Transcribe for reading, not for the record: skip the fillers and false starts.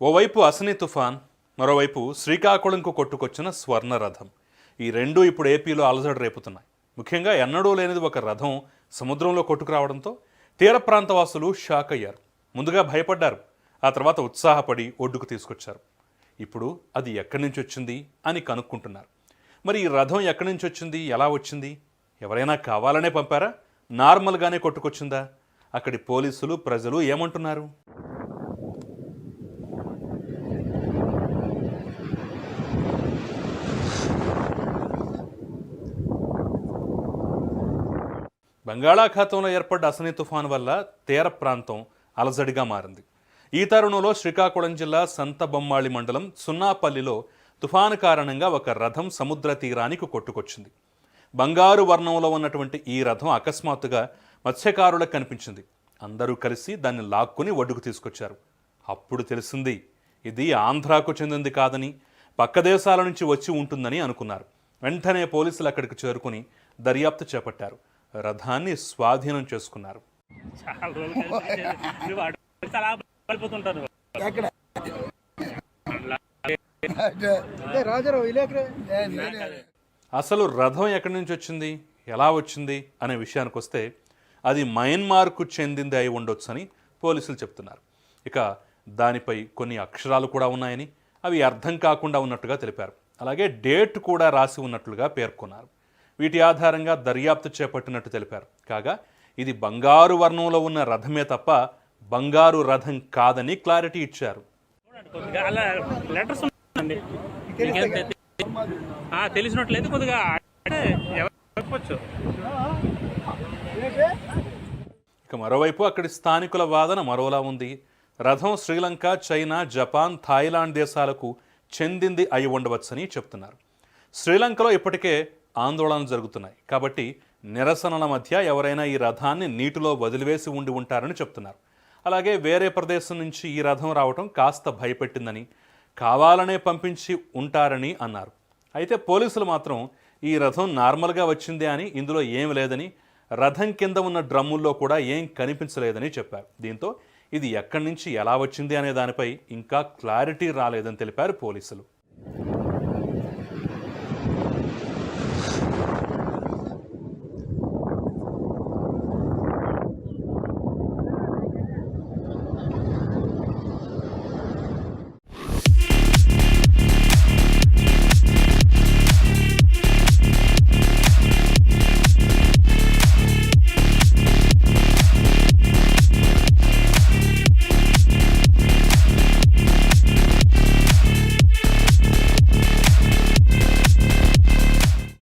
ఓవైపు అసనీ తుఫాన్, మరోవైపు శ్రీకాకుళంకు కొట్టుకొచ్చిన స్వర్ణ రథం. ఈ రెండూ ఇప్పుడు ఏపీలో అలజడి రేపుతున్నాయి. ముఖ్యంగా ఎన్నడూ లేనిది ఒక రథం సముద్రంలో కొట్టుకురావడంతో తీర ప్రాంతవాసులు షాక్ అయ్యారు. ముందుగా భయపడ్డారు, ఆ తర్వాత ఉత్సాహపడి ఒడ్డుకు తీసుకొచ్చారు. ఇప్పుడు అది ఎక్కడి నుంచి వచ్చింది అని కనుక్కుంటున్నారు. మరి ఈ రథం ఎక్కడి నుంచి వచ్చింది, ఎలా వచ్చింది? ఎవరైనా కావాలనే పంపారా, నార్మల్గానే కొట్టుకొచ్చిందా? అక్కడి పోలీసులు, ప్రజలు ఏమంటున్నారు? బంగాళాఖాతంలో ఏర్పడ్డ అసనీ తుఫాను వల్ల తీర ప్రాంతం అలజడిగా మారింది. ఈ తరుణంలో శ్రీకాకుళం జిల్లా సంతబొమ్మాళి మండలం సున్నాపల్లిలో తుఫాను కారణంగా ఒక రథం సముద్ర తీరానికి కొట్టుకొచ్చింది. బంగారు వర్ణంలో ఉన్నటువంటి ఈ రథం అకస్మాత్తుగా మత్స్యకారులకు కనిపించింది. అందరూ కలిసి దాన్ని లాక్కుని ఒడ్డుకు తీసుకొచ్చారు. అప్పుడు తెలిసింది, ఇది ఆంధ్రాకు చెందింది కాదని, పక్క దేశాల నుంచి వచ్చి ఉంటుందని అనుకున్నారు. వెంటనే పోలీసులు అక్కడికి చేరుకుని దర్యాప్తు చేపట్టారు. రథాన్ని స్వాధీనం చేసుకున్నారు. అసలు రథం ఎక్కడి నుంచి వచ్చింది, ఎలా వచ్చింది అనే విషయానికి వస్తే అది మయన్మార్కు చెందింది అయి ఉండొచ్చని పోలీసులు చెప్తున్నారు. ఇక దానిపై కొన్ని అక్షరాలు కూడా ఉన్నాయని, అవి అర్థం కాకుండా ఉన్నట్టుగా తెలిపారు. అలాగే డేట్ కూడా రాసి ఉన్నట్లుగా పేర్కొన్నారు. వీటి ఆధారంగా దర్యాప్తు చేపట్టినట్టు తెలిపారు. కాగా ఇది బంగారు వర్ణంలో ఉన్న రథమే తప్ప బంగారు రథం కాదని క్లారిటీ ఇచ్చారు. తెలిసినట్లయితే కొద్దిగా ఇక మరోవైపు అక్కడి స్థానికుల వాదన మరోలా ఉంది. రథం శ్రీలంక, చైనా, జపాన్, థాయిలాండ్ దేశాలకు చెందింది అయి ఉండవచ్చని చెప్తున్నారు. శ్రీలంకలో ఇప్పటికే ఆందోళనలు జరుగుతున్నాయి కాబట్టి నిరసనల మధ్య ఎవరైనా ఈ రథాన్ని నీటిలో వదిలివేసి ఉండి ఉంటారని చెప్తున్నారు. అలాగే వేరే ప్రదేశం నుంచి ఈ రథం రావటం కాస్త భయపెట్టిందని, కావాలనే పంపించి ఉంటారని అన్నారు. అయితే పోలీసులు మాత్రం ఈ రథం నార్మల్గా వచ్చిందే అని, ఇందులో ఏమి లేదని, రథం కింద ఉన్న డ్రమ్ముల్లో కూడా ఏం కనిపించలేదని చెప్పారు. దీంతో ఇది ఎక్కడి నుంచి ఎలా వచ్చింది అనే దానిపై ఇంకా క్లారిటీ రాలేదని తెలిపారు పోలీసులు.